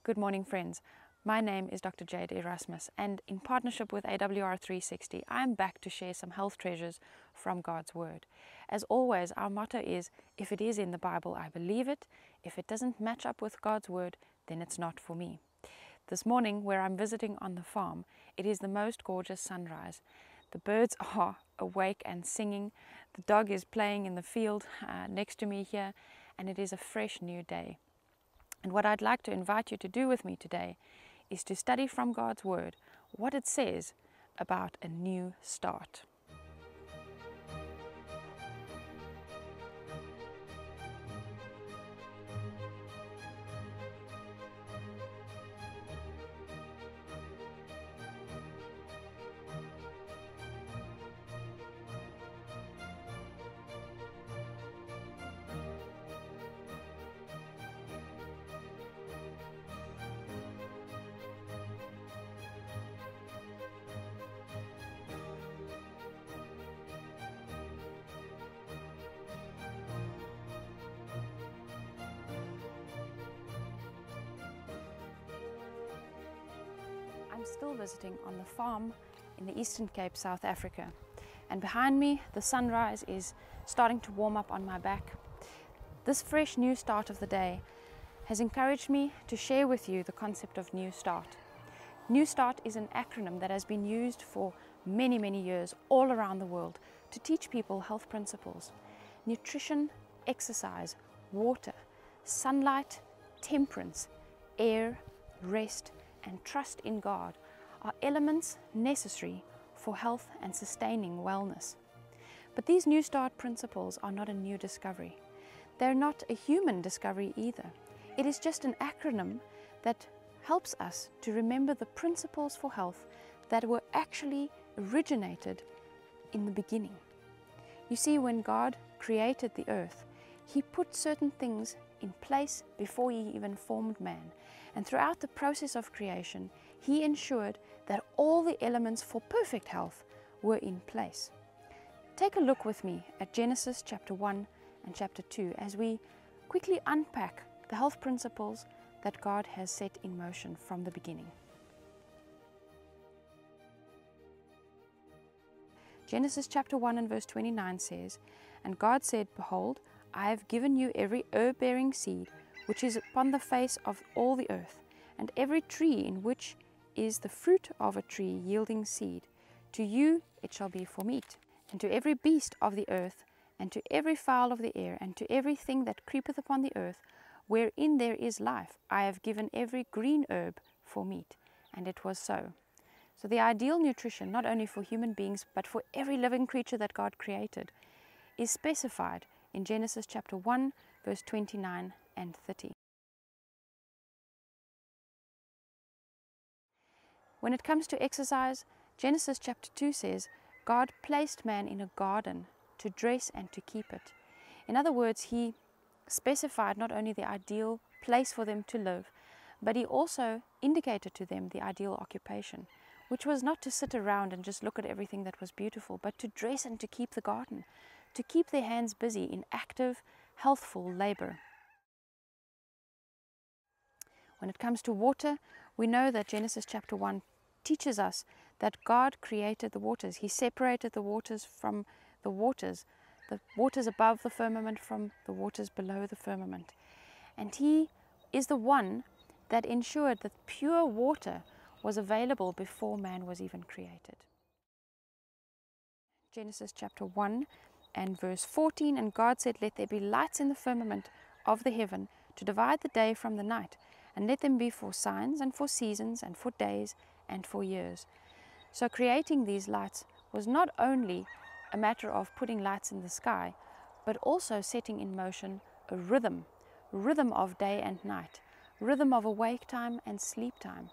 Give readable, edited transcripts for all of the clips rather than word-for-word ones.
Good morning, friends. My name is Dr. Jade Erasmus, and in partnership with AWR360, I am back to share some health treasures from God's Word. As always, our motto is, if it is in the Bible, I believe it. If it doesn't match up with God's Word, then it's not for me. This morning, where I'm visiting on the farm, it is the most gorgeous sunrise. The birds are awake and singing. The dog is playing in the field next to me here, and it is a fresh new day. And what I'd like to invite you to do with me today is to study from God's Word what it says about a new start. I'm still visiting on the farm in the Eastern Cape, South Africa. And behind me, the sunrise is starting to warm up on my back. This fresh new start of the day has encouraged me to share with you the concept of New Start. New Start is an acronym that has been used for many years all around the world to teach people health principles. Nutrition, exercise, water, sunlight, temperance, air, rest, and trust in God are elements necessary for health and sustaining wellness. But these New Start principles are not a new discovery. They're not a human discovery either. It is just an acronym that helps us to remember the principles for health that were actually originated in the beginning. You see, when God created the earth, He put certain things in place before He even formed man. And throughout the process of creation, He ensured that all the elements for perfect health were in place. Take a look with me at Genesis chapter 1 and chapter 2 as we quickly unpack the health principles that God has set in motion from the beginning. Genesis chapter 1 and verse 29 says, "And God said, Behold, I have given you every herb-bearing seed which is upon the face of all the earth, and every tree in which is the fruit of a tree yielding seed. To you it shall be for meat. And to every beast of the earth, and to every fowl of the air, and to everything that creepeth upon the earth, wherein there is life, I have given every green herb for meat." And it was so. So the ideal nutrition, not only for human beings, but for every living creature that God created, is specified in Genesis chapter 1, verse 29 and 30. When it comes to exercise, Genesis chapter 2 says, God placed man in a garden to dress and to keep it. In other words, He specified not only the ideal place for them to live, but He also indicated to them the ideal occupation, which was not to sit around and just look at everything that was beautiful, but to dress and to keep the garden, to keep their hands busy in active, healthful labor. When it comes to water, we know that Genesis chapter 1 teaches us that God created the waters. He separated the waters from the waters above the firmament from the waters below the firmament. And He is the one that ensured that pure water was available before man was even created. Genesis chapter 1 and verse 14, "And God said, Let there be lights in the firmament of the heaven to divide the day from the night, and let them be for signs and for seasons and for days and for years." So creating these lights was not only a matter of putting lights in the sky, but also setting in motion a rhythm of day and night, rhythm of awake time and sleep time,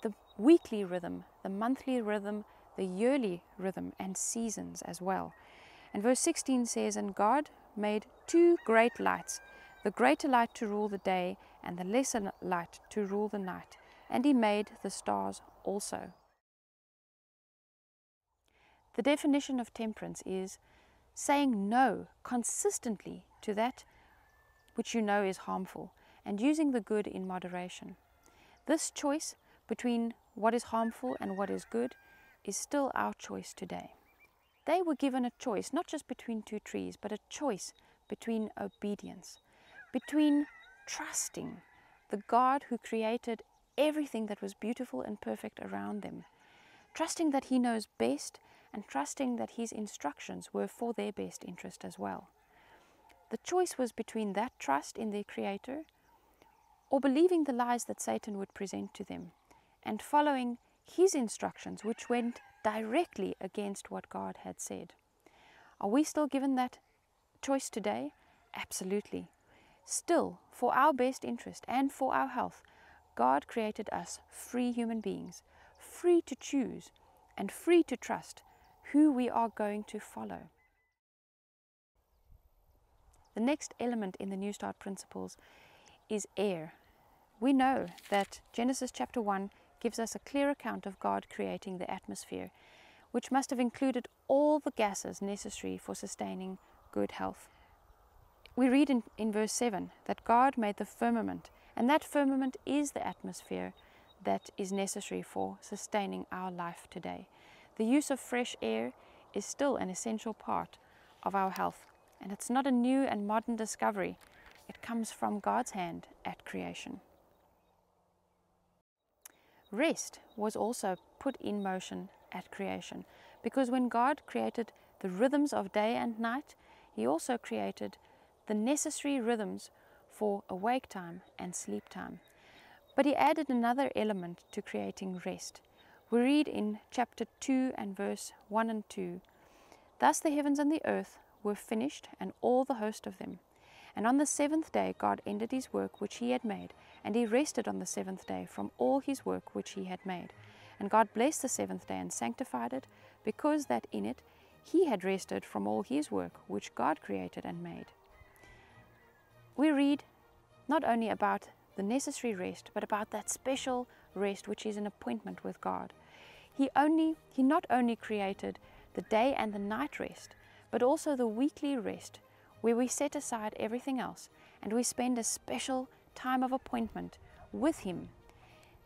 the weekly rhythm, the monthly rhythm, the yearly rhythm, and seasons as well. And verse 16 says, "And God made two great lights, the greater light to rule the day, and the lesser light to rule the night. And He made the stars also." The definition of temperance is saying no consistently to that which you know is harmful, and using the good in moderation. This choice between what is harmful and what is good is still our choice today. They were given a choice, not just between two trees, but a choice between obedience, between trusting the God who created everything that was beautiful and perfect around them, trusting that He knows best and trusting that His instructions were for their best interest as well. The choice was between that trust in their Creator or believing the lies that Satan would present to them and following his instructions, which went directly against what God had said. Are we still given that choice today? Absolutely. Still, for our best interest and for our health, God created us free human beings, free to choose and free to trust who we are going to follow. The next element in the NEWSTART principles is air. We know that Genesis chapter 1 gives us a clear account of God creating the atmosphere, which must have included all the gases necessary for sustaining good health. We read in verse 7 that God made the firmament, and that firmament is the atmosphere that is necessary for sustaining our life today. The use of fresh air is still an essential part of our health, and it's not a new and modern discovery. It comes from God's hand at creation. Rest was also put in motion at creation, because when God created the rhythms of day and night, He also created the necessary rhythms for awake time and sleep time. But He added another element to creating rest. We read in chapter 2 and verse 1 and 2, "Thus the heavens and the earth were finished, and all the host of them. And on the seventh day God ended His work which He had made, and He rested on the seventh day from all His work which He had made. And God blessed the seventh day and sanctified it, because that in it He had rested from all His work which God created and made." We read not only about the necessary rest, but about that special rest which is an appointment with God. He not only created the day and the night rest, but also the weekly rest, where we set aside everything else and we spend a special time of appointment with Him.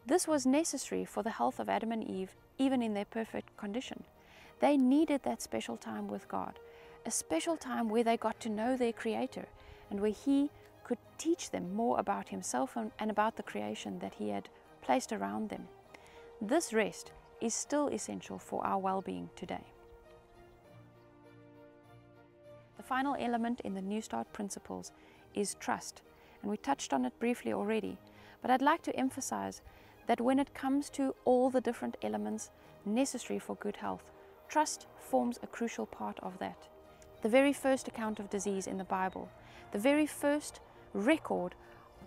This was necessary for the health of Adam and Eve, even in their perfect condition. They needed that special time with God, a special time where they got to know their Creator and where He could teach them more about Himself and about the creation that He had placed around them. This rest is still essential for our well-being today. The final element in the NEWSTART principles is trust, and we touched on it briefly already, but I'd like to emphasize that when it comes to all the different elements necessary for good health, trust forms a crucial part of that. The very first account of disease in the Bible, the very first record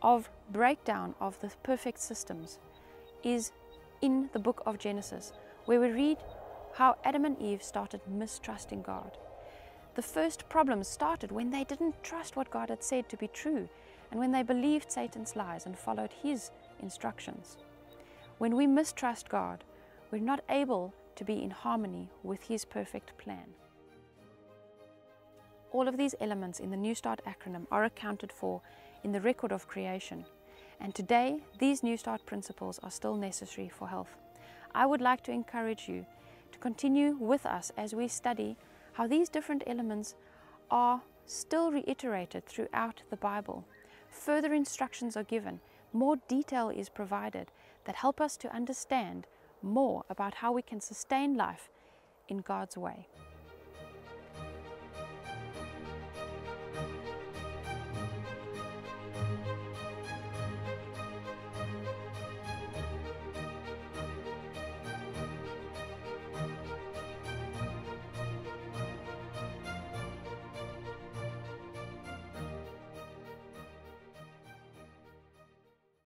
of breakdown of the perfect systems is in the book of Genesis, where we read how Adam and Eve started mistrusting God. The first problems started when they didn't trust what God had said to be true, and when they believed Satan's lies and followed his instructions. When we mistrust God, we're not able to be in harmony with His perfect plan. All of these elements in the NEWSTART acronym are accounted for in the record of creation, and today these NEWSTART principles are still necessary for health. I would like to encourage you to continue with us as we study how these different elements are still reiterated throughout the Bible. Further instructions are given, more detail is provided that help us to understand more about how we can sustain life in God's way.